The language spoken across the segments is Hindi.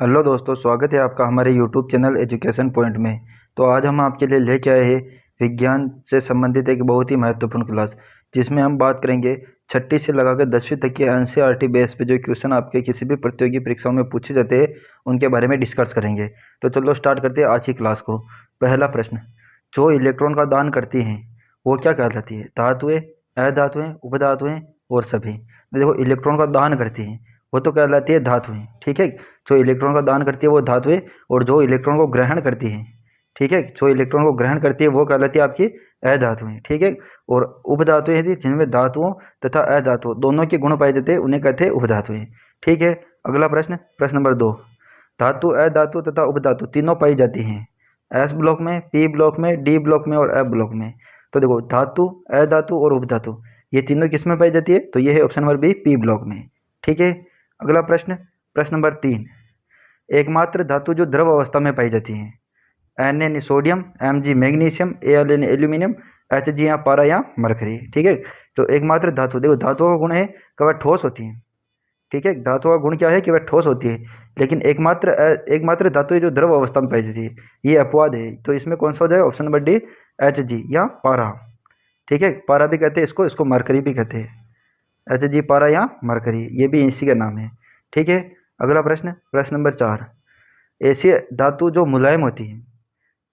हेलो दोस्तों, स्वागत है आपका हमारे यूट्यूब चैनल एजुकेशन पॉइंट में। तो आज हम आपके लिए लेके आए हैं विज्ञान से संबंधित एक बहुत ही महत्वपूर्ण क्लास, जिसमें हम बात करेंगे छठी से लगाकर 10वीं तक के एनसीईआरटी बेस पे जो क्वेश्चन आपके किसी भी प्रतियोगी परीक्षाओं में पूछे जाते हैं उनके बारे में डिस्कस करेंगे। तो चलो स्टार्ट करते हैं आज की क्लास को। पहला प्रश्न, जो इलेक्ट्रॉन का दान करती हैं वो क्या कहलाती है? धातुएं, अधातुएं, उपधातुएं और सभी। तो देखो, इलेक्ट्रॉन का दान करती हैं वो तो कहलाती है धातुएं, ठीक है। जो इलेक्ट्रॉन का दान करती है वो धातुएं, और जो इलेक्ट्रॉन को ग्रहण करती है, ठीक है, जो इलेक्ट्रॉन को ग्रहण करती है वो कहलाती है आपकी अधातुएं, ठीक है। और उपधातुएं थी जिनमें धातुओं तथा अधातुओं दोनों के गुण पाए जाते हैं, उन्हें कहते हैं उपधातुएं, ठीक है। अगला प्रश्न, प्रश्न नंबर 2, धातु, अधातु तथा उपधातु तीनों पाई जाती हैं एस ब्लॉक में, पी ब्लॉक में, डी ब्लॉक में और एफ ब्लॉक में। तो देखो, धातु, अधातु और उपधातु ये तीनों किस में पाई जाती है? तो ये है option number B, P block में, ठीक है। अगला प्रश्न, प्रश्न नंबर 3, एकमात्र धातु जो द्रव अवस्था में पाई जाती है? Na sodium, Mg magnesium, Al aluminium, Hg या पारा या मरकरी, ठीक है। तो एकमात्र धातु, देखो धातुओं का गुण है कि वह ठोस होती है, ठीक है। धातुओं का गुण क्या है कि वह ठोस होती है, लेकिन एकमात्र धातु है जो द्रव अवस्था में पाई जाती है, ये अपवाद है। तो इसमें कौन सा हो जाएगा? ऑप्शन नंबर डी, Hg या पारा, ठीक है। पारा भी कहते हैं इसको, इसको मरकरी भी कहते हैं। Hg, पारा या मरकरी, ये भी इसी का नाम है, ठीक है। अगला प्रश्न, प्रश्न नंबर 4, ऐसी धातु जो मुलायम होती है?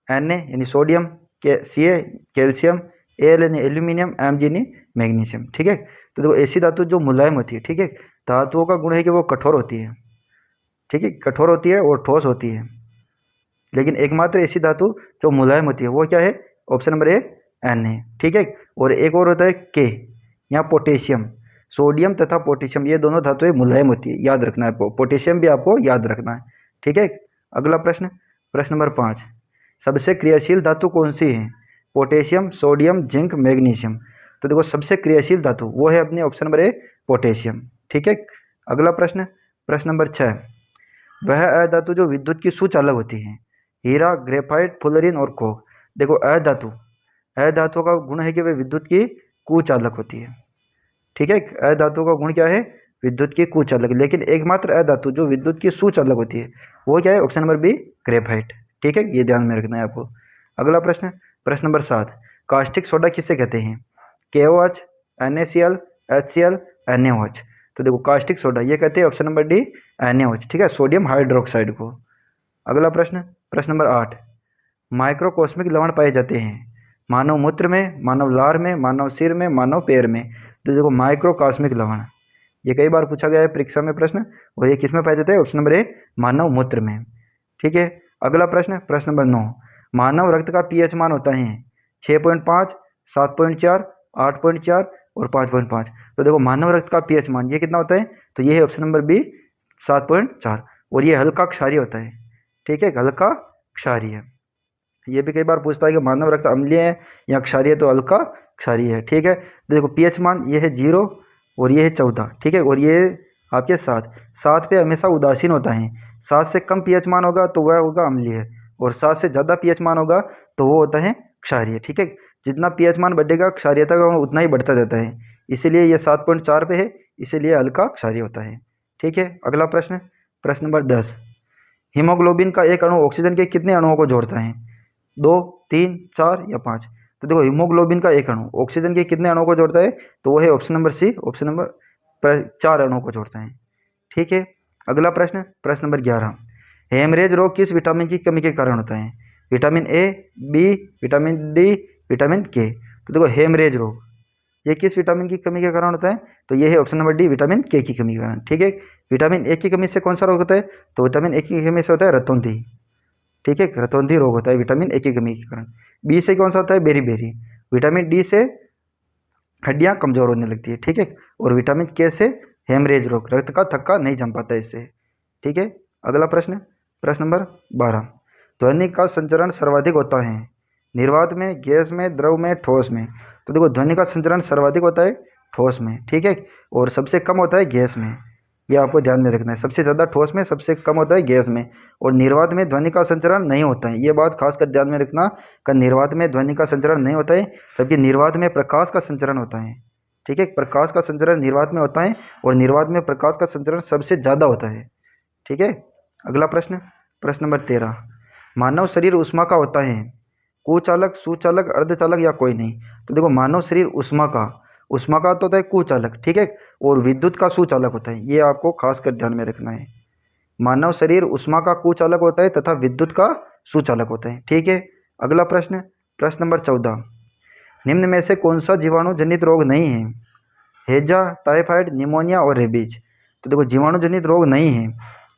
Na यानी सोडियम, Ca कैल्शियम, Al यानी एल्यूमिनियम, Mg यानी मैग्नीशियम, ठीक है। तो देखो, ऐसी धातु जो मुलायम होती है, ठीक है, धातुओं का गुण है कि वो कठोर होती है, ठीक है, कठोर होती है और ठोस होती है, लेकिन एकमात्र ऐसी धातु जो मुलायम होती है वो क्या है? ऑप्शन नंबर ए, Na, ठीक है। और एक और होता है के या पोटेशियम। सोडियम तथा पोटेशियम ये दोनों धातुएं मुलायम होती है, याद रखना है, पोटेशियम भी आपको याद रखना है, ठीक है। अगला प्रश्न, प्रश्न नंबर 5, सबसे क्रियाशील धातु कौन सी है? Potassium, sodium, zinc, magnesium. तो देखो, सबसे क्रियाशील धातु वो है अपने ऑप्शन नंबर ए, पोटेशियम, ठीक है। अगला प्रश्न, प्रश्न नंबर 6, वह अधातु जो विद्युत की सुचालक होती है? हीरा, ग्रेफाइट, फुलरिन और कोक। देखो, अधातु का गुण है कि वे विद्युत की कुचालक होती है, ठीक है। अधातु का गुण क्या है? विद्युत की कुचालक, लेकिन एकमात्र अधातु जो विद्युत की सुचालक होती है वो क्या है? ऑप्शन नंबर बी, ग्रेफाइट, ठीक है। ये ध्यान में रखना है आपको। अगला प्रश्न, प्रश्न नंबर 7, कास्टिक सोडा किसे कहते हैं? KOH, NaCl, HCl, NaOH। तो देखो, कास्टिक सोडा ये कहते हैं ऑप्शन नंबर डी, NaOH, ठीक है, सोडियम हाइड्रोक्साइड को। अगला प्रश्न, प्रश्न नंबर 8, माइक्रोकॉस्मिक लवण पाए जाते हैं मानव मूत्र में, मानव लार में, मानव सिर में, मानव पैर में। तो देखो, माइक्रोकॉस्मिक लवण ये कई बार पूछा गया है परीक्षा में प्रश्न, और ये किस में पाए जाते हैं? ऑप्शन नंबर ए, मानव मूत्र में, ठीक है। अगला प्रश्न, प्रश्न नंबर 9, मानव रक्त का पीएच मान होता है 6.5, 7.4, 8.4 और 5.5। तो देखो, मानव रक्त का पीएच मान ये कितना होता है? तो ये है ऑप्शन नंबर बी, 7.4, और ये हल्का क्षारीय होता है, ठीक है, हल्का क्षारीय। ये भी कई बार पूछता है कि मानव रक्त अम्लीय है या क्षारीय, तो हल्का क्षारीय है, ठीक है। देखो, पीएच मान ये है 0 और ये है 14, ठीक है, और ये आपके 7 पे हमेशा उदासीन होता है। 7 से कम पीएच मान होगा तो वह होगा अम्लीय, और 7 से ज़्यादा पीएच मान होगा तो वो होता है क्षारीय, ठीक है। जितना पीएच मान बढ़ेगा क्षारीयता का उतना ही बढ़ता जाता है, इसीलिए ये 7.4 पे है, इसीलिए हल्का क्षारीय होता है, ठीक है। अगला प्रश्न, प्रश्न नंबर 10, हीमोग्लोबिन का एक अणु ऑक्सीजन के कितने अणुओं को जोड़ता है? 2, 3, 4 या 5। तो देखो, हीमोग्लोबिन का एक अणु ऑक्सीजन के कितने अणुओं को जोड़ता है? तो वो है option number C, option number 4 अणुओं को जोड़ता है, ठीक है। अगला प्रश्न, प्रश्न नंबर 11, हेमरेज रोग किस विटामिन की कमी के कारण होता है? Vitamin A, B, vitamin D, vitamin K. तो देखो, हेमरेज रोग ये किस विटामिन की कमी के कारण होता है? तो ये है ऑप्शन नंबर डी, विटामिन के की कमी के कारण, ठीक है। विटामिन ए की कमी से कौन सा रोग होता है? तो विटामिन ए की कमी से होता है रतौंधी, ठीक है, रतौंधी रोग होता है विटामिन ए की कमी के कारण। बी से कौन सा होता है? Berry berry. विटामिन डी से हड्डियां कमजोर होने लगती है, ठीक है, और विटामिन के से हेमरेज रोग, रक्त का थक्का नहीं जम पाता इससे, ठीक है। अगला प्रश्न, प्रश्न नंबर 12, ध्वनि का संचरण सर्वाधिक होता है निर्वात में, गैस में, द्रव में, ठोस में। तो देखो, ध्वनि का संचरण सर्वाधिक होता है ठोस में, ठीक है, और सबसे कम होता है गैस में, ये आपको ध्यान में रखना है। सबसे ज़्यादा ठोस में, सबसे कम होता है गैस में, और निर्वात में ध्वनि का संचरण नहीं होता है, ये बात खासकर ध्यान में रखना कि निर्वात में ध्वनि का संचरण नहीं होता है, जबकि निर्वात में प्रकाश का संचरण होता है, ठीक है, प्रकाश का संचरण निर्वात में होता है, और निर्वात में प्रकाश का संचरण सबसे ज़्यादा होता है, ठीक है। अगला प्रश्न, प्रश्न नंबर 13, मानव शरीर ऊष्मा का होता है, कुचालक, सुचालक, अर्धचालक या कोई नहीं। तो देखो मानव शरीर ऊष्मा का तो होता है कुचालक, ठीक है, और विद्युत का सुचालक होता है, ये आपको खास कर ध्यान में रखना है। मानव शरीर ऊष्मा का कुचालक होता है तथा विद्युत का सुचालक होता है, ठीक है। अगला प्रश्न, प्रश्न नंबर 14, निम्न में से कौन सा जीवाणु जनित रोग नहीं है? हैजा, टाइफाइड, निमोनिया और रेबीज। तो देखो जीवाणु जनित रोग नहीं है,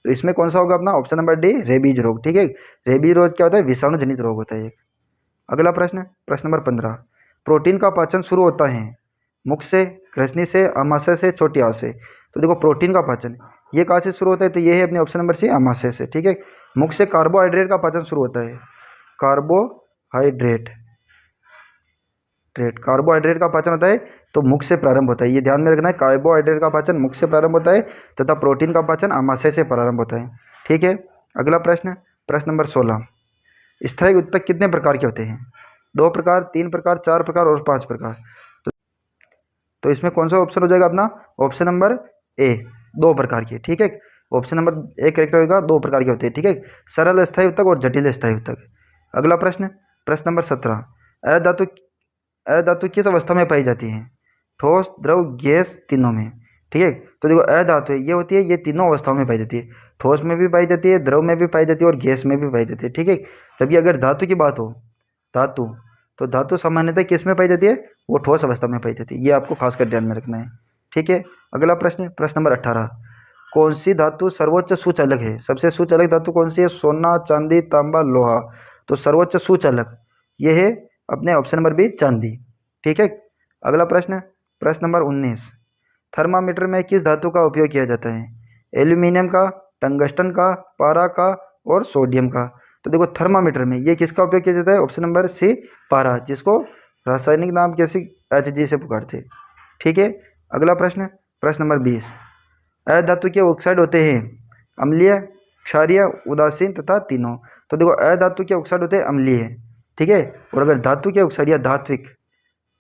तो इसमें कौन सा होगा अपना? ऑप्शन नंबर डी, रेबीज रोग, ठीक है। रेबीज रोग क्या होता है? विषाणु जनित रोग होता है। अगला प्रश्न, प्रश्न नंबर 15, प्रोटीन का पाचन शुरू होता है मुख से, ग्रसनी से, आमाशय से, छोटी आंत से। तो देखो प्रोटीन का पाचन ये कहाँ से शुरू होता है? तो ये है अपने ऑप्शन नंबर सी, आमाशय से, ठीक है। मुख से कार्बोहाइड्रेट का पाचन शुरू होता है, कार्बोहाइड्रेट कार्बोहाइड्रेट का पाचन होता है तो मुख से प्रारंभ होता है, ये ध्यान में रखना है। कार्बोहाइड्रेट का पाचन मुख से प्रारंभ होता है तथा प्रोटीन का पाचन आमाशय से प्रारंभ होता है, ठीक है। अगला प्रश्न, प्रश्न नंबर 16, स्थायी उत्तक कितने प्रकार के होते हैं? 2 प्रकार, 3 प्रकार, 4 प्रकार और 5 प्रकार। तो इसमें कौन सा ऑप्शन हो जाएगा अपना? ऑप्शन नंबर ए, 2 प्रकार के, ठीक है। ऑप्शन नंबर ए करेक्ट होगा, 2 प्रकार के होते हैं, ठीक है। सरल स्थायी उत्तक और जटिल स्थायी उत्तक। अगला प्रश्न, प्रश्न नंबर 17, अधातु किस अवस्था में पाई जाती है? ठोस, द्रव, गैस, तीनों में, ठीक है। तो देखो अधातु ये होती है, ये तीनों अवस्थाओं में पाई जाती है, ठोस में भी पाई जाती है, द्रव में भी पाई जाती है और गैस में भी पाई जाती है, ठीक है। जबकि अगर धातु की बात हो, धातु, तो धातु सामान्यतः किस में पाई जाती है? वो ठोस अवस्था में पाई जाती है, ये आपको खासकर ध्यान में रखना है, ठीक है। अगला प्रश्न, प्रश्न नंबर 18, कौन सी धातु सर्वोच्च सुचालक है? सबसे सुचालक धातु कौन सी है? सोना, चांदी, तांबा, लोहा। तो सर्वोच्च सुचालक ये है अपने ऑप्शन नंबर बी, चांदी, ठीक है। अगला प्रश्न, प्रश्न नंबर 19, थर्मामीटर में किस धातु का उपयोग किया जाता है? एल्यूमिनियम का, टंगस्टन का, पारा का और सोडियम का। तो देखो थर्मामीटर में ये किसका उपयोग किया जाता है? ऑप्शन नंबर सी, पारा, जिसको रासायनिक नाम कैसे Hg से पुकारते, ठीक है। अगला प्रश्न, प्रश्न नंबर 20, अधातु के ऑक्साइड होते हैं अम्लीय, क्षारीय, उदासीन तथा तीनों। तो देखो अधातु के ऑक्साइड होते हैं अम्लीय, ठीक है। और अगर धातु के ऑक्साइड या धात्विक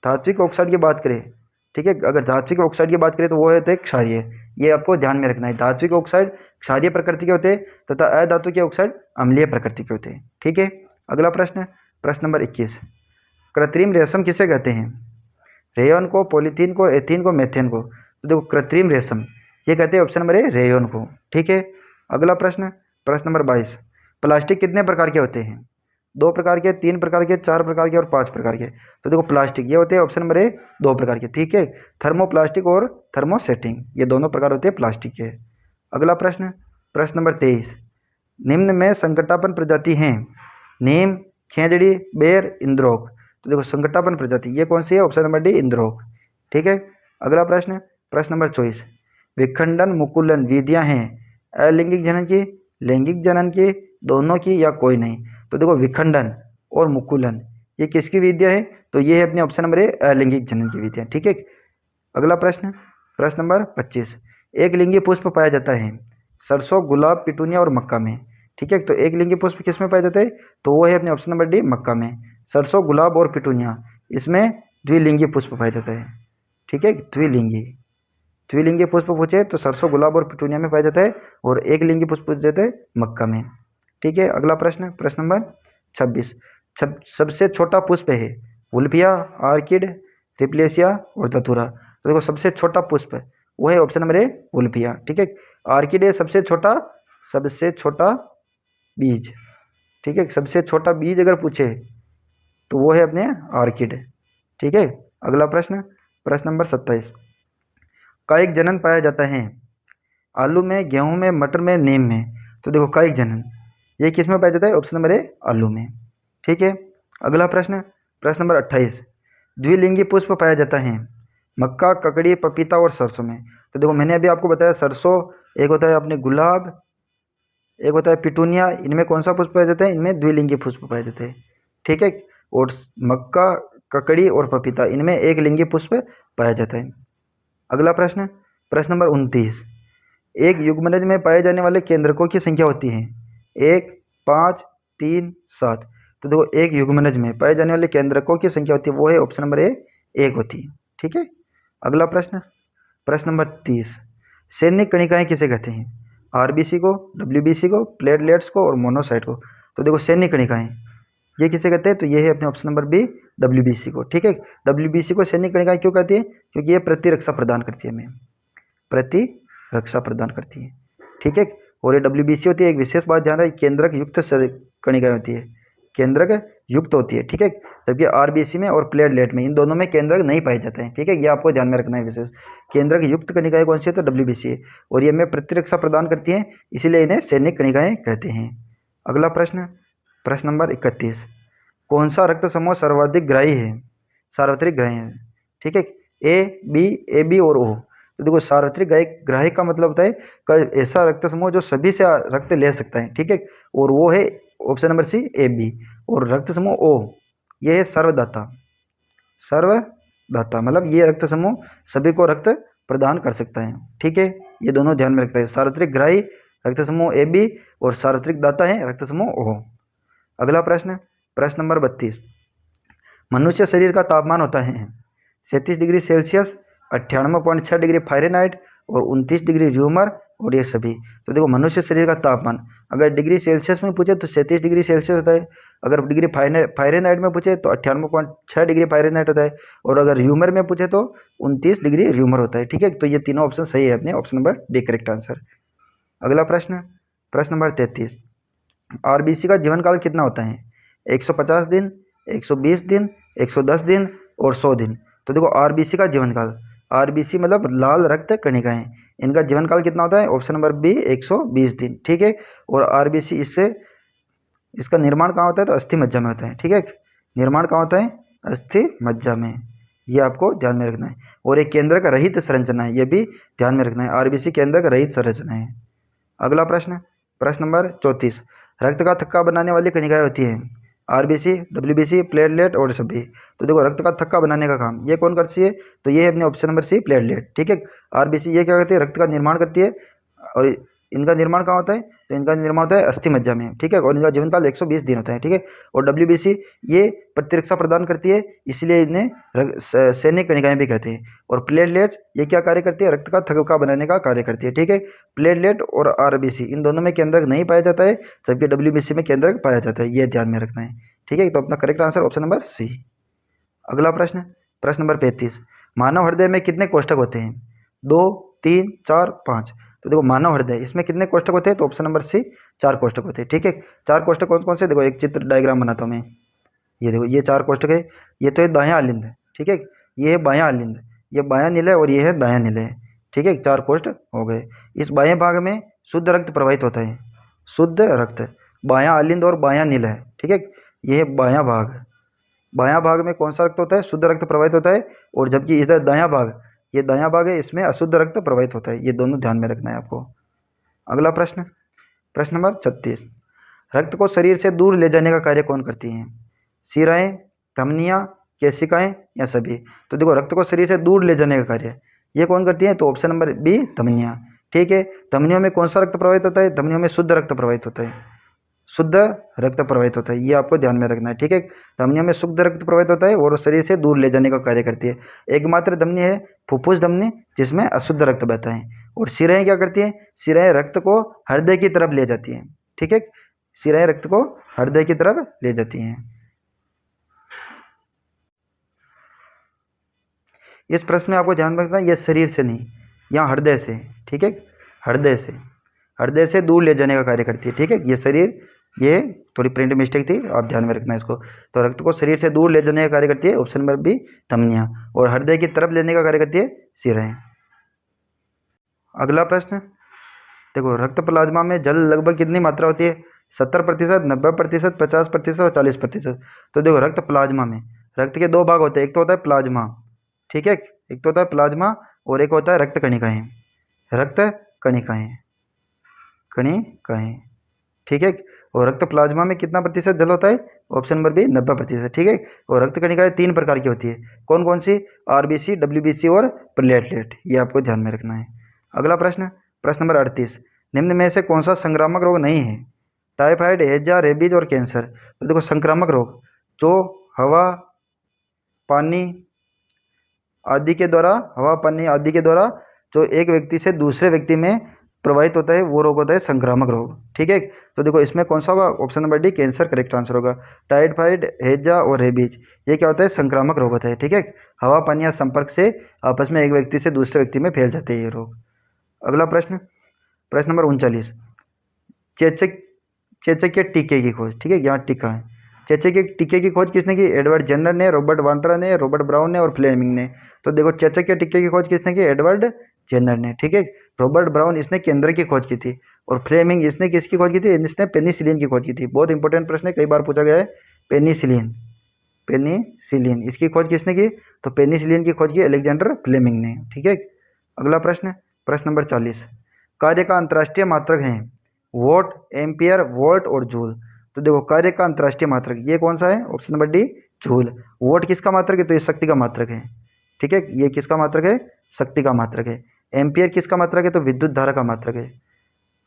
धात्विक ऑक्साइड की बात करें, ठीक है, अगर धात्विक ऑक्साइड की बात करें तो वो होते हैं क्षारीय, ये आपको ध्यान में रखना है। धात्विक ऑक्साइड क्षारीय प्रकृति के होते हैं तथा अधातु के ऑक्साइड अम्लीय प्रकृति के होते हैं, ठीक है। अगला प्रश्न, प्रश्न नंबर 21, कृत्रिम रेशम किसे कहते हैं? रेयन को, पॉलीथीन को, एथीन को, मेथेन को। तो देखो कृत्रिम रेशम ये कहते हैं ऑप्शन नंबर ए, रेयन को, ठीक है। अगला प्रश्न, प्रश्न नंबर 22, प्लास्टिक कितने प्रकार के होते हैं? 2 प्रकार के, 3 प्रकार के, 4 प्रकार के और 5 प्रकार के। तो देखो प्लास्टिक ये होते हैं ऑप्शन नंबर ए, 2 प्रकार के, ठीक है। थर्मोप्लास्टिक और थर्मोसेटिंग ये दोनों प्रकार होते हैं प्लास्टिक के। अगला प्रश्न, प्रश्न नंबर 23, निम्न में संकटापन प्रजाति हैं? नीम, खेजड़ी, बेर, इंद्रोक। तो देखो संकटापन प्रजाति ये कौन सी है? ऑप्शन नंबर डी, इंद्रोक, ठीक है। अगला प्रश्न, प्रश्न नंबर 24, विखंडन मुकुलन विधियां हैं अलैंगिक जनन की, लैंगिक जनन की, दोनों की या कोई नहीं। तो देखो विखंडन और मुकुलन ये किसकी विधियां है? तो ये है अपने ऑप्शन नंबर ए, अलैंगिक जनन की विधियां, ठीक है। अगला प्रश्न, प्रश्न नंबर 25, एक लिंगी पुष्प पाया जाता है सरसों, गुलाब, पिटूनिया और मक्का में, ठीक है। तो एक लिंगी पुष्प किस में पाया जाता है? तो वो है अपने ऑप्शन नंबर डी, मक्का में। सरसों, गुलाब और पिटूनिया इसमें द्विलिंगी पुष्प पाया जाता है, ठीक है, द्विलिंगी पुष्प पूछे तो सरसों, गुलाब और पिटूनिया में पाया जाता है, और एक लिंगी पुष्प पूछ जाता है मक्का में, ठीक है। अगला प्रश्न, प्रश्न नंबर 26, सबसे छोटा पुष्प है वुल्फिया, आर्किड, रिप्लेसिया और धतूरा। तो देखो सबसे छोटा पुष्प वो है ऑप्शन नंबर ए, वुल्फिया, ठीक है। आर्किड है सबसे छोटा बीज, ठीक है, सबसे छोटा बीज अगर पूछे तो वो है अपने आर्किड, ठीक है। अगला प्रश्न, प्रश्न नंबर 27, कायिक जनन पाया जाता है आलू में, गेहूं में, मटर में, नीम में। तो देखो कायिक जनन ये किस में पाया जाता है? ऑप्शन नंबर ए, आलू में, ठीक है। अगला प्रश्न, प्रश्न नंबर 28, द्विलिंगी पुष्प पाया जाता है मक्का, ककड़ी, पपीता और सरसों में। तो देखो मैंने अभी आपको बताया सरसों, एक होता है अपने गुलाब, एक होता है पिटूनिया, इनमें कौन सा पुष्प पाया जाता है? इनमें द्विलिंगी पुष्प पाए जाते हैं, ठीक है। और मक्का, ककड़ी और पपीता इनमें एक लिंगी पुष्प पाया जाता है। अगला प्रश्न, प्रश्न नंबर 29, एक युग्मनज में पाए जाने वाले केंद्रकों की संख्या होती है 1, 5, 3, 7। तो देखो एक युग्मनज में पाए जाने वाले केंद्रकों की संख्या होती है वो है ऑप्शन नंबर ए, 1 होती है, ठीक है। अगला प्रश्न, प्रश्न नंबर 30, सैनिक कणिकाएं किसे कहते हैं? आरबीसी को, डब्ल्यूबीसी को, प्लेटलेट्स को और मोनोसाइट को। तो देखो सैन्य कणिकाएं ये किसे कहते हैं, तो ये है अपने ऑप्शन नंबर बी डब्ल्यूबीसी को। ठीक है, डब्ल्यूबीसी को सैन्य कणिकाएं क्यों कहती है, क्योंकि ये प्रतिरक्षा प्रदान करती है, हमें प्रतिरक्षा प्रदान करती है। ठीक है, और ये डब्ल्यूबीसी होती है, एक विशेष बात ध्यान रहे, केंद्रक युक्त कणिकाएं होती है, केंद्रक युक्त होती है। ठीक है, जबकि आरबीसी में और प्लेटलेट में इन दोनों में केंद्रक नहीं पाए जाते हैं। ठीक है, ये आपको ध्यान में रखना है विशेष। केंद्रक युक्त कणिकाएं कौन सी है, तो डब्ल्यूबीसी है, और ये हमें प्रतिरक्षा प्रदान करती हैं, इसीलिए इन्हें सैनिक कणिकाएं कहते हैं। अगला प्रश्न, प्रश्न नंबर 31, कौन सा रक्त समूह सर्वाधिक ग्राही है, सार्वत्रिक ग्राही है। ठीक है, ए बी और ओ। तो देखो सार्वत्रिक ग्राही का मतलब होता है ऐसा रक्त समूह जो सभी से रक्त ले सकता है। ठीक है, और वो है option number C A B. और रक्त समूह ओ ये है सर्वदाता, सर्वदाता मतलब ये रक्त समूह सभी को रक्त प्रदान कर सकता है। ठीक है, ये दोनों ध्यान में रखते हैं, सार्वत्रिक ग्राही रक्त समूह ए बी और सार्वत्रिक दाता है रक्त समूह ओ। अगला प्रश्न, प्रश्न नंबर 32, मनुष्य शरीर का तापमान होता है 37 डिग्री सेल्सियस, 98.6 डिग्री फ़ारेनहाइट और 29 डिग्री र्यूमर और ये सभी। तो देखो मनुष्य शरीर का तापमान अगर डिग्री सेल्सियस में पूछे तो 37 डिग्री सेल्सियस होता है, अगर डिग्री फ़ारेनहाइट में पूछे तो 98.6 डिग्री फ़ारेनहाइट होता है, और अगर र्यूमर में पूछे तो 29 डिग्री र्यूमर होता है। ठीक है, तो ये तीनों ऑप्शन सही है अपने, option number D correct answer. अगला प्रश्न, प्रश्न नंबर 33, आरबीसी का जीवन काल कितना होता है, 150 दिन, 120 दिन, 110 दिन और 100 दिन। तो देखो आरबीसी का जीवन काल, आरबीसी मतलब लाल रक्त कणिकाएं, इनका जीवन काल कितना होता है, ऑप्शन नंबर बी 120 दिन। ठीक है, और आरबीसी इसका निर्माण कहाँ होता है, तो अस्थि मज्जा में होता है। ठीक है, निर्माण कहाँ होता है, अस्थि मज्जा में, ये आपको ध्यान में रखना है। और एक केंद्र का रहित संरचना है, ये भी ध्यान में रखना है, आरबीसी केंद्र का रहित संरचना है। अगला प्रश्न, प्रश्न नंबर 34, रक्त का थक्का बनाने वाली कणिकाएं होती है आरबीसी, डब्ल्यूबीसी, प्लेटलेट और सभी। तो देखो रक्त का थक्का बनाने का काम ये कौन करती है, तो ये है अपने ऑप्शन नंबर सी प्लेटलेट। ठीक है, आरबीसी ये क्या करती है, रक्त का निर्माण करती है, और इनका निर्माण कहाँ होता है, तो इनका निर्माण होता है अस्थि मज्जा में। ठीक है, और इनका जीवनकाल 120 दिन होता है। ठीक है, और डब्ल्यूबीसी ये प्रतिरक्षा प्रदान करती है, इसलिए इन्हें सैनिक कणिकाएं भी कहते हैं। और प्लेटलेट्स ये क्या कार्य करती है, रक्त का थक्का बनाने का कार्य करती है। ठीक है, प्लेटलेट और आरबीसी इन दोनों में केंद्रक नहीं पाया जाता है, जबकि डब्ल्यूबीसी में केंद्रक पाया जाता है, ये ध्यान में रखना है। ठीक है, तो अपना correct answer option number C. अगला प्रश्न, प्रश्न नंबर 35, मानव हृदय में कितने कोष्ठक होते हैं, 2, 3, 4, 5। तो देखो मानव हृदय इसमें कितने कोष्ठक होते हैं, तो ऑप्शन नंबर सी 4 कोष्ठक होते हैं। ठीक है, 4 कोष्ठक कौन कौन से, देखो एक चित्र डायग्राम बनाता हूँ मैं, ये देखो ये 4 कोष्ठक है, ये तो है दायां अलिंद। ठीक है, ये है बायां अलिंद, ये बायां निलय और ये है दायां निलय। ठीक है, 4 कोष्ठ हो गए। इस बाएं भाग में शुद्ध रक्त प्रवाहित होता है, शुद्ध रक्त, बायां अलिंद और बायां निलय। ठीक है, ये है बायां भाग, बायां भाग में कौन सा रक्त होता है, शुद्ध रक्त प्रवाहित होता है, और जबकि इधर दायां भाग, ये दायां भाग है, इसमें अशुद्ध रक्त प्रवाहित होता है। ये दोनों ध्यान में रखना है आपको। अगला प्रश्न, प्रश्न नंबर 36, रक्त को शरीर से दूर ले जाने का कार्य कौन करती हैं, शिराएं, धमनियां, केशिकाएं या सभी। तो देखो रक्त को शरीर से दूर ले जाने का कार्य ये कौन करती है, तो ऑप्शन नंबर बी धमनियां। ठीक है, धमनियों में कौन सा रक्त प्रवाहित होता है, धमनियों में शुद्ध रक्त प्रवाहित होता है, शुद्ध रक्त प्रवाहित होता है, ये आपको ध्यान में रखना है। ठीक है, धमनियों में शुद्ध रक्त प्रवाहित होता है और शरीर से दूर ले जाने का कार्य करती है। एकमात्र धमनी है फुफ्फुस धमनी, जिसमें अशुद्ध रक्त बहता है। और शिराएं क्या करती हैं, शिराएं रक्त को हृदय की तरफ ले जाती हैं। ठीक है, शिराएं रक्त को हृदय की तरफ ले जाती हैं। इस प्रश्न में आपको ध्यान रखना है, ये शरीर से नहीं, यहाँ हृदय से। ठीक है, हृदय से दूर ले जाने का कार्य करती है। ठीक है, ये शरीर, ये थोड़ी प्रिंट मिस्टेक थी, आप ध्यान में रखना इसको। तो रक्त को शरीर से दूर ले जाने का कार्य करती है ऑप्शन नंबर बी धमनियां, और हृदय की तरफ लेने का कार्य करती है शिराएं। अगला प्रश्न, देखो रक्त प्लाज्मा में जल लगभग कितनी मात्रा होती है, 70%, 90%, 50% और 40%। तो देखो रक्त प्लाज्मा में रक्त के दो भाग होते हैं, एक तो होता है प्लाज्मा। ठीक है, एक तो होता है प्लाज्मा और एक होता है रक्त कणिकाएं, रक्त कणिकाएं, कणिकाएं। ठीक है, और रक्त प्लाज्मा में कितना प्रतिशत जल होता है, ऑप्शन नंबर बी 90%। ठीक है, और रक्त कणिकाएं 3 प्रकार की होती है, कौन कौन सी, आरबीसी, डब्ल्यूबीसी और प्लेटलेट, ये आपको ध्यान में रखना है। अगला प्रश्न, प्रश्न नंबर 38, निम्न में से कौन सा संक्रामक रोग नहीं है, टाइफाइड, हैजा, रेबीज और कैंसर। तो देखो संक्रामक रोग जो हवा, पानी आदि के द्वारा, हवा, पानी आदि के द्वारा जो एक व्यक्ति से दूसरे व्यक्ति में प्रवाहित होता है वो रोग होता है संक्रामक रोग। ठीक है, तो देखो इसमें कौन सा होगा, option number D cancer correct answer होगा। टाइफाइड, हैजा और रेबीज ये क्या होता है, संक्रामक रोग होता है। ठीक है, हवा पानी या संपर्क से आपस में एक व्यक्ति से दूसरे व्यक्ति में फैल जाते हैं ये रोग। अगला प्रश्न, प्रश्न नंबर 39, चेचक चेचक के टीके की खोज। ठीक है, यहाँ टीका है। चेचक के टीके की खोज किसने की, एडवर्ड जेनर ने, रॉबर्ट वांड्रा ने, रॉबर्ट ब्राउन ने और फ्लेमिंग ने। तो देखो चेचक के टीके की खोज किसने की, एडवर्ड जेनर ने। ठीक है, रॉबर्ट ब्राउन इसने केंद्र की खोज की थी और फ्लेमिंग इसने किसकी खोज की थी, इसने पेनिसिलिन की खोज की थी। बहुत इंपॉर्टेंट प्रश्न है, कई बार पूछा गया है। पेनिसिलिन, पेनिसिलिन इसकी खोज किसने की, तो पेनिसिलिन की खोज की अलेक्जेंडर फ्लेमिंग ने। ठीक है, अगला प्रश्न, प्रश्न नंबर 40, कार्य का अंतर्राष्ट्रीय मात्रक है वोट, एम्पियर, वोल्ट और जूल। तो देखो कार्य का अंतर्राष्ट्रीय मात्रक ये कौन सा है, option number D joule. Vote किसका मात्रक है, तो ये शक्ति का मात्रक है। ठीक है, ये किसका मात्रक है, शक्ति का मात्रक है। एम्पियर किसका मात्रक है, तो विद्युत धारा का मात्रक है,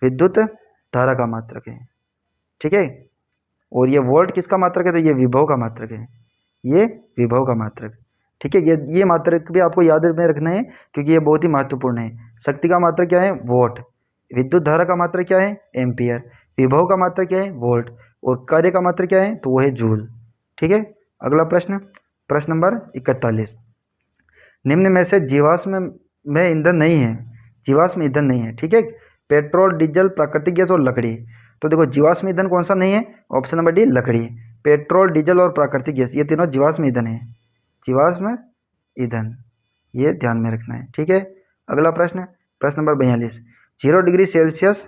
विद्युत धारा का मात्रक है। ठीक है, और ये वोल्ट किसका मात्रक है, तो ये विभव का मात्रक है, ये विभव का मात्रक। ठीक है, ये मात्रक भी आपको याद में रखना है क्योंकि ये बहुत ही महत्वपूर्ण है। शक्ति का मात्रक क्या है, वोट। विद्युत धारा का मात्रक क्या है, एम्पियर। विभव का मात्रक क्या है, वोल्ट। और कार्य का मात्रक क्या है, तो वो है जूल। ठीक है, अगला प्रश्न, प्रश्न नंबर 41, निम्न में से जीवाश्म में ईंधन नहीं है, जीवाश्म ईंधन नहीं है। ठीक है, पेट्रोल, डीजल, प्राकृतिक गैस और लकड़ी। तो देखो जीवाश्म ईंधन कौन सा नहीं है, ऑप्शन नंबर डी लकड़ी। पेट्रोल, डीजल और प्राकृतिक गैस ये तीनों जीवाश्म ईंधन है, जीवाश्म ईंधन, ये ध्यान में रखना है। ठीक है, अगला प्रश्न, प्रश्न number 42, 0 degree Celsius,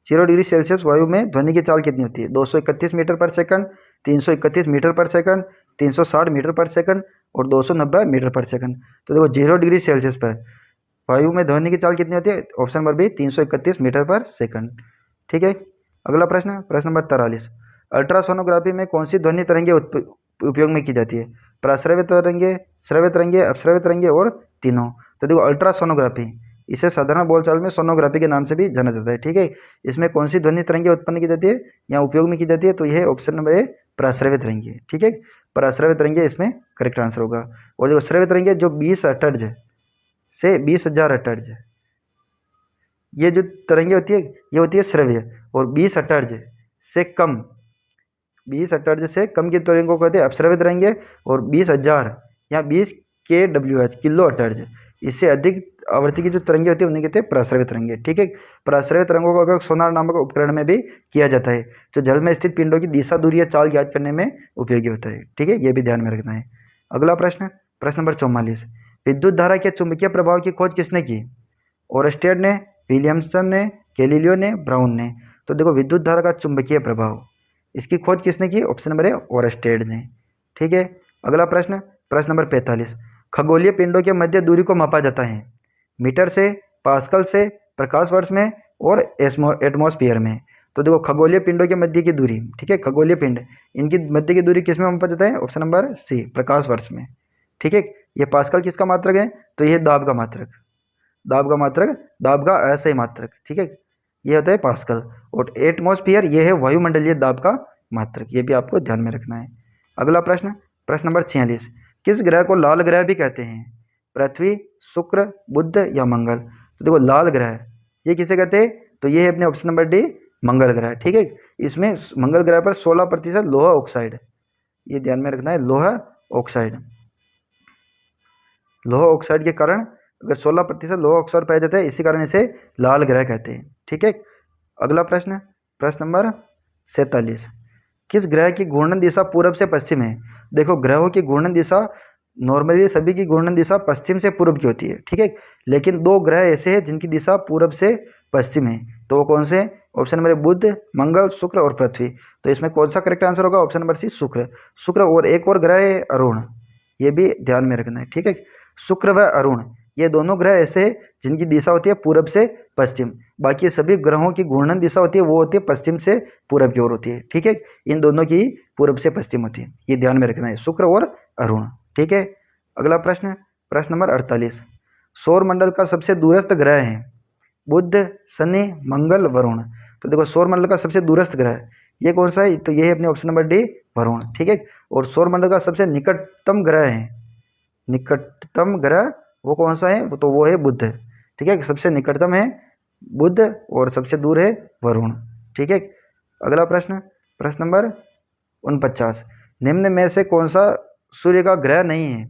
0 degree Celsius वायु में ध्वनि की चाल कितनी होती है, 231 मीटर पर सेकंड, 331 मीटर पर सेकंड, 360 मीटर पर सेकंड और 290 मीटर पर सेकंड। तो देखो 0 डिग्री सेल्सियस पर वायु में ध्वनि की चाल कितनी होती है, ऑप्शन नंबर बी 331 मीटर पर सेकंड। ठीक है, अगला प्रश्न, प्रश्न नंबर 43, अल्ट्रासोनोग्राफी में कौन सी ध्वनि तरंगे उपयोग में की जाती है, प्रस्रव्य तरंगे, श्रव्य तरंगे, अपश्रव्य तरंगे और तीनों। तो देखो अल्ट्रासोनोग्राफी, इसे साधारण बोलचाल में सोनोग्राफी के नाम से भी जाना जाता है। ठीक है, इसमें कौन सी ध्वनि तरंगे उत्पन्न की जाती है या उपयोग में की जाती है, तो यह ऑप्शन नंबर ए प्रस्रव्य तरंगे। ठीक है, प्रस्रव्य तरंगे इसमें करेक्ट आंसर होगा। और जो श्रव्य तरंगे जो 20 हर्ट्ज से 20,000 हर्ट्ज, ये जो तरंगे होती है ये होती है श्रव्य। और 20 हर्ट्ज से कम, 20 हर्ट्ज से कम की तरंगों को कहते हैं अपश्रव्य तरंगे। और 20,000 या 20 kWh, किलो हर्ट्ज, इससे अधिक आवृत्ति की जो तरंगे होती है उन्हें कहते हैं प्रस्रव्य तरंगे। ठीक है, प्रस्रव्य तरंगों का उपयोग सोनार नामक उपकरण में भी किया जाता है जो जल में स्थित पिंडों की दिशा, दूरी या चाल ज्ञात करने में उपयोगी होता है। ठीक है, ये भी ध्यान में रखना है। अगला प्रश्न, प्रश्न नंबर 44, विद्युत धारा के चुंबकीय प्रभाव की खोज किसने की, ओरस्टेड ने, विलियमसन ने, गैलीलियो ने, ब्राउन ने। तो देखो विद्युत धारा का चुंबकीय प्रभाव इसकी खोज किसने की, ऑप्शन नंबर ए ओरस्टेड ने। ठीक है, अगला प्रश्न, प्रश्न नंबर 45, खगोलीय पिंडों के मध्य दूरी को मापा जाता है मीटर से, पास्कल से, प्रकाश वर्ष में और एटमॉस्फेयर में। तो देखो खगोलीय पिंडों के मध्य की दूरी, ठीक है, खगोलीय पिंड इनकी मध्य की दूरी किस में मापा जाता है, ऑप्शन नंबर सी प्रकाश वर्ष में। ठीक है, ये पास्कल किसका मात्रक है, तो ये दाब का मात्रक, दाब का मात्रक, दाब का असही मात्रक। ठीक है, ये होता है पास्कल। और एटमॉस्फेयर ये है वायुमंडलीय दाब का मात्रक, ये भी आपको ध्यान में रखना है। अगला प्रश्न, प्रश्न नंबर 46, किस ग्रह को लाल ग्रह भी कहते हैं, पृथ्वी, शुक्र, बुध या मंगल। तो देखो लाल ग्रह ये किसे कहते हैं, तो ये है अपने ऑप्शन नंबर डी मंगल ग्रह। ठीक है, इसमें मंगल ग्रह पर 16% लोहा ऑक्साइड, ये ध्यान में रखना है, लोहा ऑक्साइड, लोहा ऑक्साइड के कारण अगर 16% लोहा ऑक्साइड पाया जाता है, इसी कारण इसे लाल ग्रह कहते हैं। ठीक है, अगला प्रश्न, प्रश्न नंबर 47, किस ग्रह की घूर्णन दिशा पूरब से पश्चिम है। देखो ग्रहों की घूर्णन दिशा नॉर्मली सभी की घूर्णन दिशा पश्चिम से पूर्व की होती है। ठीक है, लेकिन दो ग्रह ऐसे हैं जिनकी दिशा पूरब से पश्चिम है, तो वो कौन से, ऑप्शन नंबर बुध, मंगल, शुक्र और पृथ्वी। तो इसमें कौन सा करेक्ट आंसर होगा, ऑप्शन नंबर सी शुक्र। शुक्र और एक और ग्रह है अरुण, ये भी ध्यान में रखना है। ठीक है, शुक्र व अरुण ये दोनों ग्रह ऐसे हैं जिनकी दिशा होती है पूरब से पश्चिम, बाकी सभी ग्रहों की घूर्णन दिशा होती है वो होती है पश्चिम से पूरब की ओर होती है। ठीक है, इन दोनों की पूरब से पश्चिम होती है, ये ध्यान में रखना है, शुक्र और अरुण। ठीक है, अगला प्रश्न, प्रश्न नंबर 48, सौर मंडल का सबसे दूरस्थ ग्रह है बुध, शनि, मंगल, वरुण। तो देखो सौर मंडल का सबसे दूरस्थ ग्रह ये कौन सा है, तो ये है अपने ऑप्शन नंबर डी वरुण। ठीक है, और सौर मंडल का सबसे निकटतम ग्रह है, निकटतम ग्रह वो कौन सा है, तो वो है बुध। ठीक है, सबसे निकटतम है बुध और सबसे दूर है वरुण। ठीक है। अगला प्रश्न, प्रश्न नंबर 49, निम्न में से कौन सा सूर्य का ग्रह नहीं है?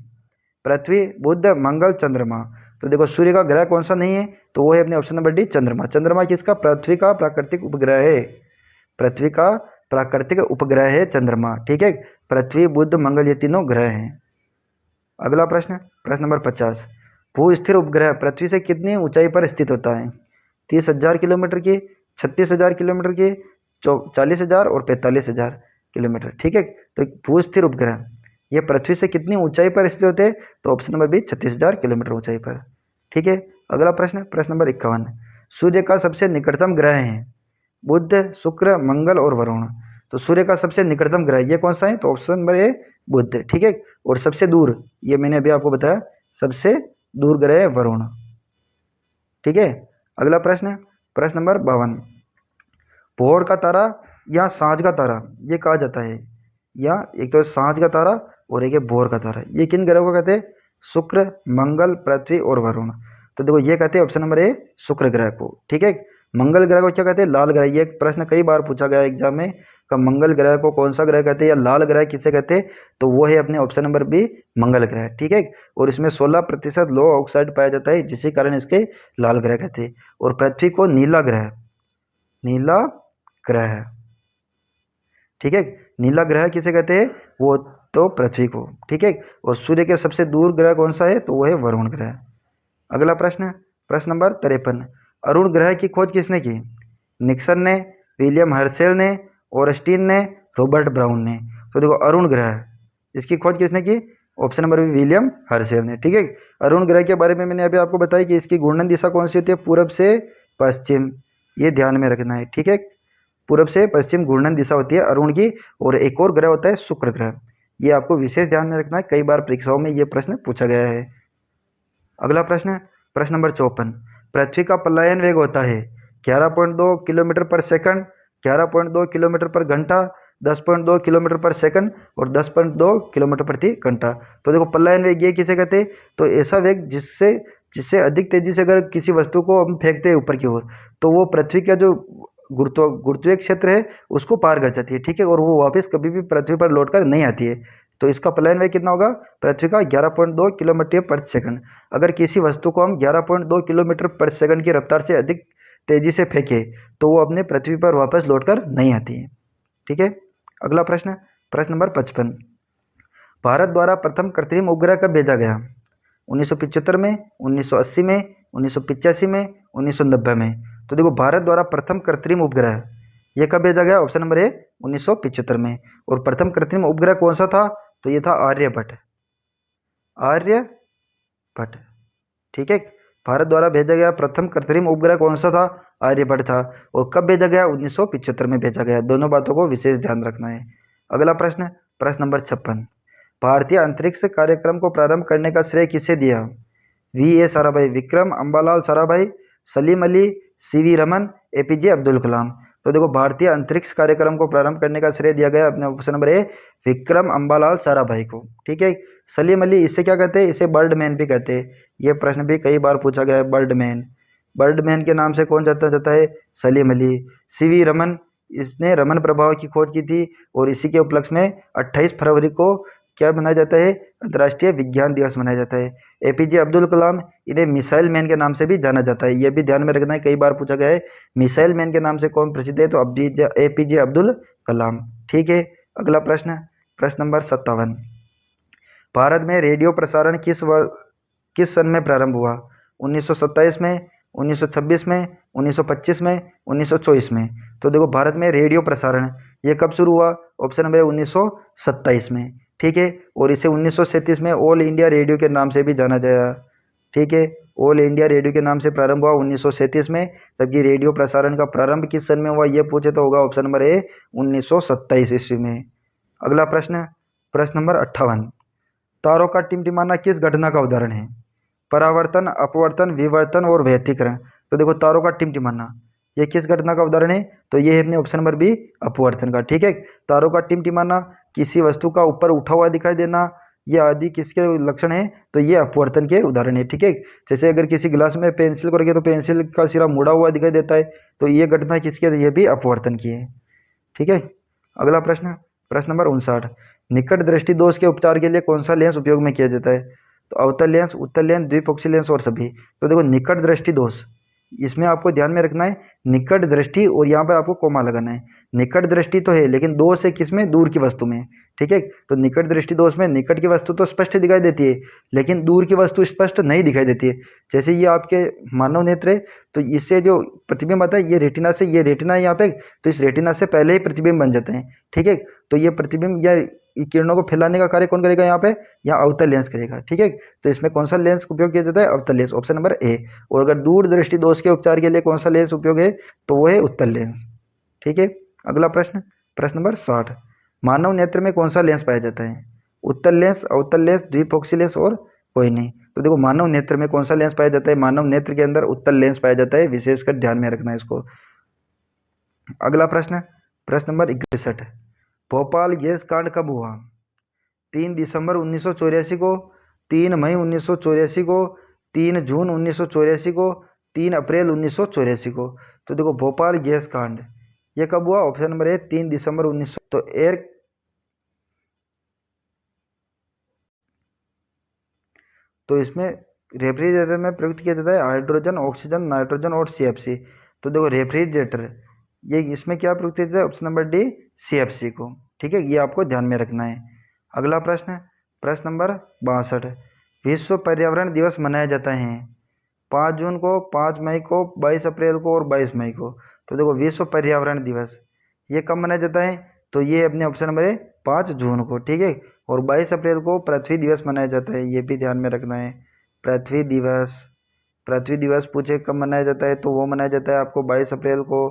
पृथ्वी, बुध, मंगल, चंद्रमा। तो देखो सूर्य का ग्रह कौन सा नहीं है, तो वो है अपने ऑप्शन नंबर डी चंद्रमा। चंद्रमा किसका? पृथ्वी का प्राकृतिक उपग्रह है। पृथ्वी का प्राकृतिक उपग्रह है चंद्रमा। ठीक है। पृथ्वी, बुध, मंगल ये तीनों ग्रह हैं। अगला प्रश्न, प्रश्न नंबर 50, भू स्थिर उपग्रह पृथ्वी से कितनी ऊंचाई पर स्थित होता है? 30,000 किलोमीटर की, 36,000 किलोमीटर की, 40,000 और 45,000 किलोमीटर। ठीक है। तो भू स्थिर उपग्रह ये पृथ्वी से कितनी ऊंचाई पर स्थित होते हैं? तो ऑप्शन नंबर बी 36,000 किलोमीटर ऊंचाई पर। ठीक है। अगला प्रश्न, प्रश्न नंबर 51, सूर्य का सबसे निकटतम ग्रह है बुध, शुक्र, मंगल और वरुण। तो सूर्य का सबसे निकटतम ग्रह ये कौन सा है? तो ऑप्शन नंबर ए बुध। ठीक है। और सबसे दूर ये मैंने अभी आपको बताया, सबसे दूर ग्रह है वरुण। ठीक है। अगला प्रश्न, प्रश्न नंबर 52, भोर का तारा या सांझ का तारा ये कहा जाता है? या एक तो सांझ का तारा और एक है भोर का तारा। ये किन ग्रहों को कहते हैं? शुक्र, मंगल, पृथ्वी और वरुण। तो देखो ये कहते हैं ऑप्शन नंबर ए शुक्र ग्रह को। ठीक है। मंगल ग्रह को क्या कहते हैं? लाल ग्रह। ये प्रश्न कई बार पूछा गया एग्जाम में, का मंगल ग्रह को कौन सा ग्रह कहते हैं या लाल ग्रह किसे कहते हैं? तो वो है अपने ऑप्शन नंबर बी मंगल ग्रह। ठीक है। और इसमें 16% लो ऑक्साइड पाया जाता है, जिसके कारण इसके लाल ग्रह कहते हैं। और पृथ्वी को नीला ग्रह, नीला ग्रह। ठीक है। नीला ग्रह किसे कहते हैं? वो तो पृथ्वी को। ठीक है। और सूर्य के सबसे दूर ग्रह कौन सा है? तो वो है वरुण ग्रह। अगला प्रश्न, प्रश्न नंबर 53, अरुण ग्रह की खोज किसने की? निक्सन ने, विलियम हर्शेल ने, ओरस्टीन ने, रॉबर्ट ब्राउन ने। तो देखो अरुण ग्रह इसकी खोज किसने की? Option number B William Herschel ने। ठीक है। अरुण ग्रह के बारे में मैंने अभी आपको बताया कि इसकी घूर्णन दिशा कौन सी होती है? पूरब से पश्चिम। ये ध्यान में रखना है। ठीक है। पूरब से पश्चिम घूर्णन दिशा होती है अरुण की। और एक और ग्रह होता है शुक्र ग्रह। ये आपको विशेष ध्यान में रखना है, कई बार परीक्षाओं में ये प्रश्न पूछा गया है। अगला प्रश्न, प्रश्न नंबर 54, पृथ्वी का पलायन वेग होता है 11.2 किलोमीटर पर सेकंड, 11.2 किलोमीटर पर घंटा, 10.2 किलोमीटर पर सेकंड और 10.2 किलोमीटर प्रति घंटा। तो देखो पलायन वेग ये किसे कहते हैं? तो ऐसा वेग जिससे जिससे अधिक तेजी से अगर किसी वस्तु को हम फेंकते हैं ऊपर की ओर, तो वो पृथ्वी का जो गुरुत्वीय क्षेत्र है उसको पार कर जाती है। ठीक है। और वो वापस कभी भी पृथ्वी पर लौटकर नहीं आती है। तो इसका पलायन वेग कितना होगा? पृथ्वी का 11.2 किलोमीटर पर सेकंड। अगर किसी वस्तु को हम 11.2 किलोमीटर पर सेकंड की रफ्तार से अधिक तेजी से फेंके तो वो अपने पृथ्वी पर वापस लौटकर नहीं आती है। ठीक है। अगला प्रश्न, प्रश्न नंबर 55, भारत द्वारा प्रथम कृत्रिम उपग्रह कब भेजा गया? 1975 में, 1980 में, 1985 में, 1990 में। तो देखो भारत द्वारा प्रथम कृत्रिम उपग्रह ये कब भेजा गया? ऑप्शन नंबर ए 1975 में। और प्रथम कृत्रिम उपग्रह कौन सा था? तो ये था आर्यभट्ट। आर्यभट्ट। ठीक है। भारत द्वारा भेजा गया प्रथम कृत्रिम उपग्रह कौन सा था? आर्यभट्ट था। और कब भेजा गया? 1975 में भेजा गया। दोनों बातों को विशेष ध्यान रखना है। अगला प्रश्न, प्रश्न नंबर 56, भारतीय अंतरिक्ष कार्यक्रम को प्रारंभ करने का श्रेय किसे दिया? V A Sarabhai, Vikram, Ambalal Sarabhai, Salim Ali, C V Raman, APJ Abdul Kalam. तो देखो भारतीय अंतरिक्ष कार्यक्रम को प्रारंभ करने का श्रेय दिया गया अपने option number A Vikram Ambalal Sarabhai को। ठीक है। सलीम अली इसे क्या कहते हैं? इसे बर्डमैन भी कहते हैं। यह प्रश्न भी कई बार पूछा गया है, बर्डमैन। बर्डमैन के नाम से कौन जाता जाता है? सलीम अली। सी वी रमन, इसने रमन प्रभाव की खोज की थी और इसी के उपलक्ष्य में 28 फरवरी को क्या मनाया जाता है? अंतर्राष्ट्रीय विज्ञान दिवस मनाया जाता है। एपीजे अब्दुल कलाम, इन्हें मिसाइल मैन के नाम से भी जाना जाता है। यह भी ध्यान में रखना है, कई बार पूछा गया है मिसाइल मैन के नाम से कौन प्रसिद्ध है? तो एपीजे अब्दुल कलाम। ठीक है। अगला प्रश्न, प्रश्न नंबर 57, भारत में रेडियो प्रसारण किस सन में प्रारंभ हुआ? 1927 में, 1926 में, 1925 में, 1924 में। तो देखो भारत में रेडियो प्रसारण ये कब शुरू हुआ? ऑप्शन नंबर 1927 में। ठीक है। और इसे 1937 में ऑल इंडिया रेडियो के नाम से भी जाना गया। ठीक है। ऑल इंडिया रेडियो के नाम से प्रारंभ हुआ 1937 में। जबकि रेडियो प्रसारण का प्रारंभ किस सन में हुआ ये पूछे तो होगा ऑप्शन नंबर ए 1927 ईस्वी में। अगला प्रश्न, प्रश्न नंबर 58, तारों का टिमटिमाना किस घटना का उदाहरण है? परावर्तन, अपवर्तन, विवर्तन और व्यतिकरण। तो देखो तारों का टिमटिमाना ये किस घटना का उदाहरण है? तो ये है अपने ऑप्शन नंबर बी अपवर्तन का। ठीक है। तारों का टिमटिमाना किसी वस्तु का ऊपर उठा हुआ दिखाई देना, ये आदि किसके लक्षण हैं? तो ये अपवर्तन के उदाहरण है। ठीक है, जैसे अगर किसी ग्लास में पेंसिल को रखे तो पेंसिल का सिरा मुड़ा हुआ दिखाई देता है, तो ये घटना किसकी है? तो ये भी अपवर्तन की है। ठीक है, अगला प्रश्न, प्रश्न नंबर 59, निकट दृष्टि दोष के उपचार के लिए कौन सा लेंस उपयोग में किया जाता है? तो अवतल लेंस, उत्तल लेंस, द्विपक्षीय लेंस और सभी। तो देखो निकट दृष्टि दोष, इसमें आपको ध्यान में रखना है निकट दृष्टि, और यहाँ पर आपको कोमा लगाना है। निकट दृष्टि तो है लेकिन दोष है किसमें? दूर की वस्तु में। ठीक है, तो निकट दृष्टि दोष में निकट की वस्तु तो स्पष्ट दिखाई देती है लेकिन दूर की वस्तु स्पष्ट नहीं दिखाई देती है। जैसे ये आपके मानव नेत्र है, तो इससे जो प्रतिबिंब आता है ये रेटिना से, ये रेटिना है यहाँ पे, तो इस रेटिना से पहले ही प्रतिबिंब बन जाते हैं। ठीक है, तो ये प्रतिबिंब या किरणों को फैलाने का कार्य कौन करेगा? यहाँ पे यहाँ अवतल लेंस करेगा। ठीक है, तो इसमें कौन सा लेंस उपयोग किया जाता है? अवतल लेंस, ऑप्शन नंबर ए। और अगर दूर दृष्टि दोष के उपचार के लिए कौन सा लेंस उपयोग है? तो वो है उत्तल लेंस। ठीक है, अगला प्रश्न, प्रश्न नंबर 60, मानव नेत्र में कौन सा लेंस पाया जाता है? उत्तल लेंस, अवतल लेंस, द्विपक्षीय लेंस और कोई नहीं। तो देखो मानव नेत्र में कौन सा लेंस पाया जाता है? मानव नेत्र के अंदर उत्तल लेंस पाया जाता है, विशेषकर ध्यान में रखना है इसको। अगला प्रश्न, प्रश्न नंबर 61, भोपाल गैस कांड कब हुआ? 3 दिसंबर 1984 को, 3 मई 1984 को, 3 जून 1984 को, 3 अप्रैल 1984 को। तो देखो भोपाल गैस कांड ये कब हुआ? ऑप्शन नंबर ए 3 दिसंबर 1900। तो एयर, तो इसमें रेफ्रिजरेटर में प्रयुक्त किया जाता है हाइड्रोजन, ऑक्सीजन, नाइट्रोजन और सीएफसी। तो देखो रेफ्रिजरेटर ये इसमें क्या प्रयुक्त किया जाता है? ऑप्शन नंबर डी सीएफसी को। ठीक है, ये आपको ध्यान में रखना है। अगला प्रश्न, प्रश्न नंबर 62, विश्व पर्यावरण दिवस मनाया जाता है 5 जून को, 5 मई को, 22 अप्रैल को और 22 मई को। तो देखो विश्व पर्यावरण दिवस ये कब मनाया जाता है? तो ये अपने ऑप्शन नंबर है 5 जून को। ठीक है, और 22 अप्रैल को पृथ्वी दिवस मनाया जाता है, ये भी ध्यान में रखना है। पृथ्वी दिवस, पृथ्वी दिवस पूछे कब मनाया जाता है तो वो मनाया जाता है आपको 22 अप्रैल को,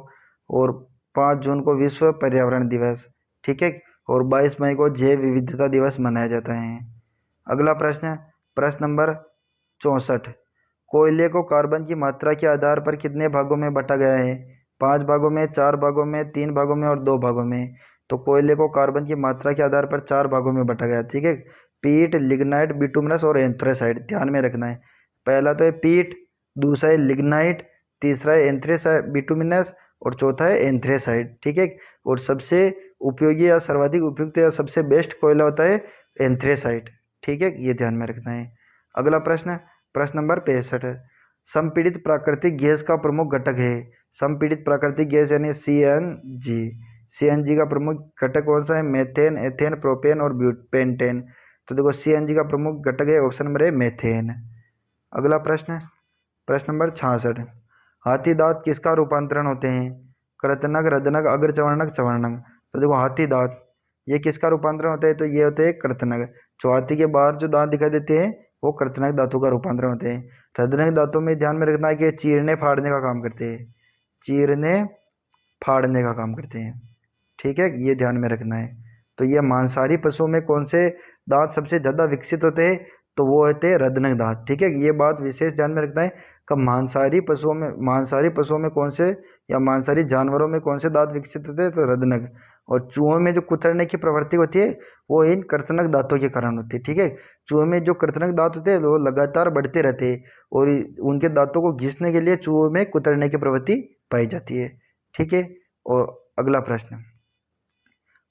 और 5 जून को विश्व पर्यावरण दिवस। ठीक है, और 22 मई को जैव विविधता दिवस मनाया जाता है। अगला प्रश्न, प्रश्न नंबर 64, कोयले को कार्बन की मात्रा के आधार पर कितने भागों में बांटा गया है? 5 भागों में, 4 भागों में, 3 भागों में और 2 भागों में। तो कोयले को कार्बन की मात्रा के आधार पर 4 भागों में बांटा गया। ठीक है, पीट, लिग्नाइट, बिटुमिनस और एंथ्रेसाइड, ध्यान में रखना है। पहला तो है पीट, दूसरा है लिग्नाइट, तीसरा है एंथ्रेसाइड बिटुमिनस और चौथा है एंथ्रेसाइड। ठीक है, और सबसे उपयोगी या सर्वाधिक उपयुक्त या सबसे बेस्ट कोयला होता है एंथ्रेसाइड। ठीक है, ये ध्यान में रखना है। अगला प्रश्न, प्रश्न नंबर 65, संपीड़ित प्राकृतिक गैस का प्रमुख घटक है? संपीड़ित प्राकृतिक गैस यानी सीएनजी। सीएनजी का प्रमुख घटक कौन सा है? मेथेन, एथेन, प्रोपेन और पेंटेन। तो देखो सीएनजी का प्रमुख घटक है ऑप्शन नंबर है मेथेन। अगला प्रश्न, प्रश्न नंबर 66, हाथी दांत किसका रूपांतरण होते हैं? कृतनक, रदनक, अग्रचवर्णक, चवर्णक। तो देखो हाथी दांत ये किसका रूपांतरण होता है? तो ये होते हैं कृतनक। जो हाथी के बाहर जो दांत दिखाई देते हैं वो कृतनक धातु का रूपांतरण होते हैं। रदनक धातु में ध्यान में रखना है कि चीरने फाड़ने का काम करते हैं, चीरने फाड़ने का काम करते हैं। ठीक है, ये ध्यान में रखना है। तो ये मांसाहारी पशुओं में कौन से दांत सबसे ज़्यादा विकसित होते हैं? तो वो होते हैं रदनक दांत। ठीक है, ये बात विशेष ध्यान में रखना है कि मांसाहारी पशुओं में कौन से या मांसाहारी जानवरों में कौन से दांत विकसित होते हैं? तो रदनक। और चूहों में जो कुतरने की प्रवृत्ति होती है वो इन कर्तनक दांतों के कारण होती है। ठीक है, चूहों में जो कर्तनक दांत होते हैं वो लगातार बढ़ते रहते हैं और उनके दांतों को घिसने के लिए चूहों में कुतरने की प्रवृत्ति पाई जाती है। ठीक है, और अगला प्रश्न,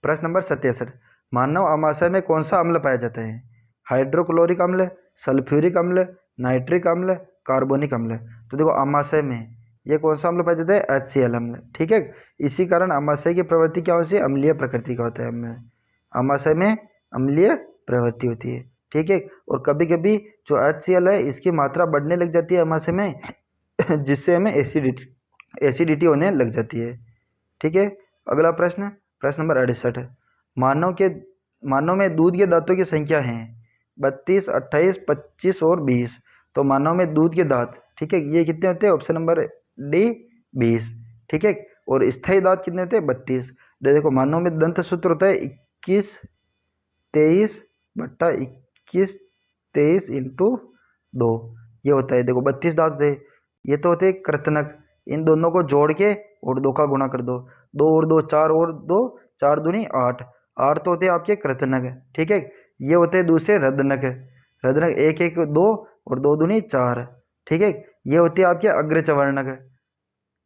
प्रश्न नंबर 67, मानव आमाशय में कौन सा अम्ल पाया जाता है? हाइड्रोक्लोरिक अम्ल, सल्फ्यूरिक अम्ल, नाइट्रिक अम्ल, कार्बोनिक अम्ल। तो देखो आमाशय में ये कौन सा अम्ल पाया जाता है? HCl अम्ल। ठीक है, इसी कारण आमाशय की प्रवृत्ति क्या होती है? अम्लीय प्रकृति का होता है अम्ल। आमाशय में अम्लीय प्रवृत्ति होती है। ठीक है, और कभी कभी जो HCl है इसकी मात्रा बढ़ने लग जाती है आमाशय में जिससे हमें एसिडिटी होने लग जाती है। ठीक है, अगला प्रश्न, प्रश्न नंबर 68, मानव में दूध के दांतों की संख्या है 32, 28, 25 और 20। तो मानव में दूध के दांत, ठीक है, ये कितने होते हैं? Option number D 20। ठीक है, और स्थायी दांत कितने होते हैं? 32। देखो मानव में दंत सूत्र होता है 21, 23 बट्टा 21, 23 इंटू 2, ये होता है। देखो 32 दांत थे, ये तो होते हैं कृतनक। इन दोनों को जोड़ के और 2 का गुणा कर दो, 2 और 2 4 और 2, 4 दूनी 8, 8 तो होते हैं आपके कृतनक। ठीक है, ये होते हैं दूसरे रदनक। रदनक एक एक दो और दो दूनी चार, ठीक है। ये होती है आपके अग्रचवर्णक,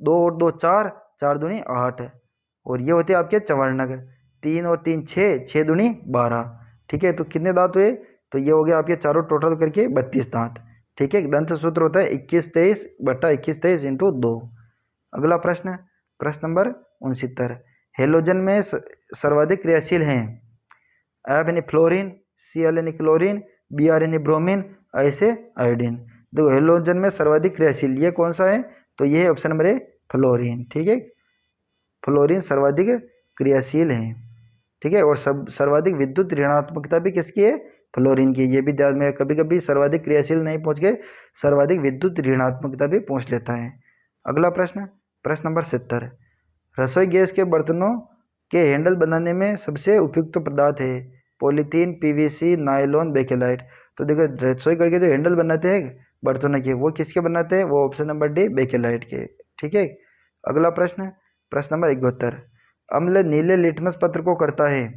दो और दो चार, चार दूनी आठ। और ये होते हैं आपके चवर्णक, तीन और तीन छः, छः दूनी 12, ठीक है। तो कितने दांत हुए, तो ये हो गया आपके चारों टोटल करके 32 दांत, ठीक है। दंत सूत्र होता है 21-23/21-23 इंटू 2। अगला प्रश्न, प्रश्न नंबर 69। हेलोजन में सर्वाधिक क्रियाशील हैं एफ यानी फ्लोरीन, सी एल यानी क्लोरीन, बी आर यानी ब्रोमीन, ऐसे आयोडीन। देखो हेलोजन में सर्वाधिक क्रियाशील ये कौन सा है, तो ये है ऑप्शन नंबर ए फ्लोरीन, ठीक है। फ्लोरीन सर्वाधिक क्रियाशील है, ठीक है। और सब सर्वाधिक विद्युत ऋणात्मकता भी किसकी है, फ्लोरीन की। ये भी ध्यान में, कभी कभी सर्वाधिक क्रियाशील नहीं पहुंच के सर्वाधिक विद्युत ऋणात्मकता भी पहुंच लेता है। अगला प्रश्न, प्रश्न नंबर 70। रसोई गैस के बर्तनों के हैंडल बनाने में सबसे उपयुक्त पदार्थ है पॉलीथीन, पीवीसी, नायलॉन, बेकेलाइट। तो देखो रसोई करके जो हैंडल बनाते हैं बर्तनों के, वो किसके बनाते हैं, वो ऑप्शन नंबर डी बेकेलाइट के, ठीक है। अगला प्रश्न, प्रश्न नंबर 71। अम्ल नीले लिटमस पत्र को करता है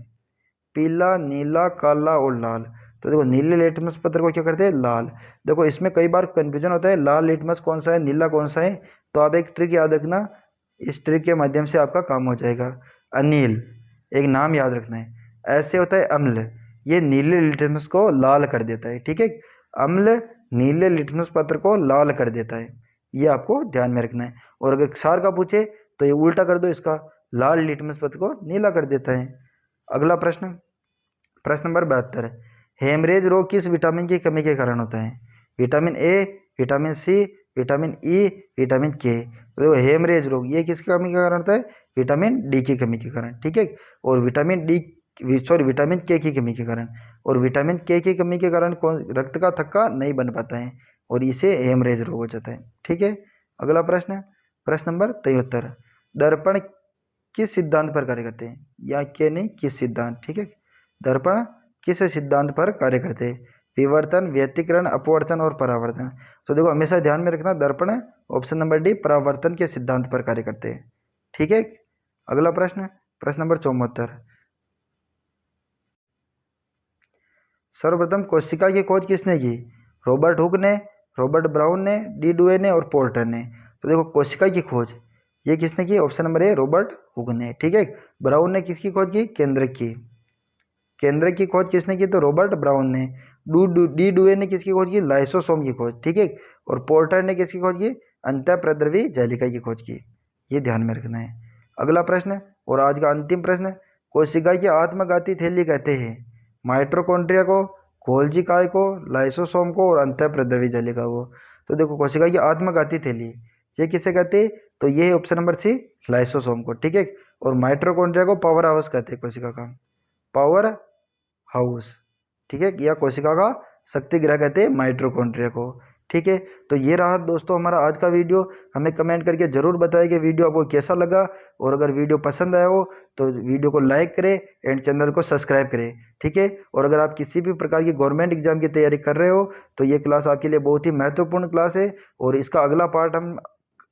पीला, नीला, काला और लाल। तो देखो नीले लिटमस पत्र को क्या करते हैं, लाल। देखो इसमें कई बार कंफ्यूजन होता है लाल लिटमस कौन सा है, नीला कौन सा है। तो आप एक ट्रिक याद रखना, इस ट्रिक के माध्यम से आपका काम हो जाएगा। अनिल, एक नाम याद रखना है। ऐसे होता है अम्ल, ये नीले लिटमस को लाल कर देता है, ठीक है। अम्ल नीले लिटमस पत्र को लाल कर देता है, ये आपको ध्यान में रखना है। और अगर क्षार का पूछे तो ये उल्टा कर दो इसका, लाल लिटमस पत्र को नीला कर देता है। अगला प्रश्न, प्रश्न नंबर 72। हेमरेज रोग किस विटामिन की कमी के कारण होता है, vitamin A, vitamin C, vitamin E, vitamin K. तो देखो हेमरेज रोग ये किसकी कमी के कारण होता है, विटामिन डी की कमी के कारण, ठीक है। और विटामिन डी, सॉरी विटामिन के की कमी के कारण। और विटामिन के की कमी के कारण कौन, रक्त का थक्का नहीं बन पाता है और इसे हेमरेज रोग हो जाता है, ठीक है। अगला प्रश्न, प्रश्न नंबर 73। दर्पण किस सिद्धांत पर कार्य करते हैं, या के नहीं किस सिद्धांत, ठीक है। दर्पण किस सिद्धांत पर कार्य करते हैं, विवर्तन, व्यतिकरण, अपवर्तन और परावर्तन। तो देखो हमेशा ध्यान में रखना, दर्पण ऑप्शन नंबर डी परावर्तन के सिद्धांत पर कार्य करते हैं, ठीक है। अगला प्रश्न, प्रश्न नंबर 74। सर्वप्रथम कोशिका की खोज किसने की, रॉबर्ट हुक ने, रॉबर्ट ब्राउन ने, डी डुए ने और पोर्टर ने। तो देखो कोशिका की खोज ये किसने की, option number A Robert Hooke ने, ठीक है। ब्राउन ने किसकी खोज की, केंद्रक की। केंद्रक की खोज किसने की, तो रॉबर्ट ब्राउन ने। डी डुए ने किसकी खोज की, लाइसोसोम की खोज, ठीक है। और पोर्टर ने किसकी खोज की, अंतःप्रद्रवी जालिका की खोज की, ये ध्यान में रखना है। अगला प्रश्न और आज का अंतिम प्रश्न, कोशिका की आत्मघाती थैली कहते हैं माइटोकॉन्ड्रिया को, गोल्जी काय को, लाइसोसोम को और अंतःप्रद्रवी जालिका को। तो देखो कोशिका की आत्मघाती थैली ये किसे कहते हैं, तो ये है ऑप्शन नंबर सी लाइसोसोम को, ठीक है। और माइटोकॉन्ड्रिया को पावर हाउस कहते हैं कोशिका का, पावर हाउस, ठीक है। या कोशिका का शक्ति गृह कहते हैं माइटोकॉन्ड्रिया को, ठीक है। तो ये रहा दोस्तों हमारा आज का वीडियो। हमें कमेंट करके जरूर बताएं कि वीडियो आपको कैसा लगा। और अगर वीडियो पसंद आया हो तो वीडियो को लाइक करें एंड चैनल को सब्सक्राइब करें, ठीक है। और अगर आप किसी भी प्रकार की गवर्नमेंट एग्जाम की तैयारी कर रहे हो तो ये क्लास आपके लिए बहुत ही महत्वपूर्ण क्लास है और इसका अगला पार्ट हम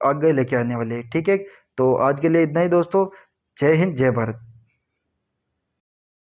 आगे लेके आने वाले हैं, ठीक है। तो आज के लिए इतना ही दोस्तों, जय हिंद जय भारत।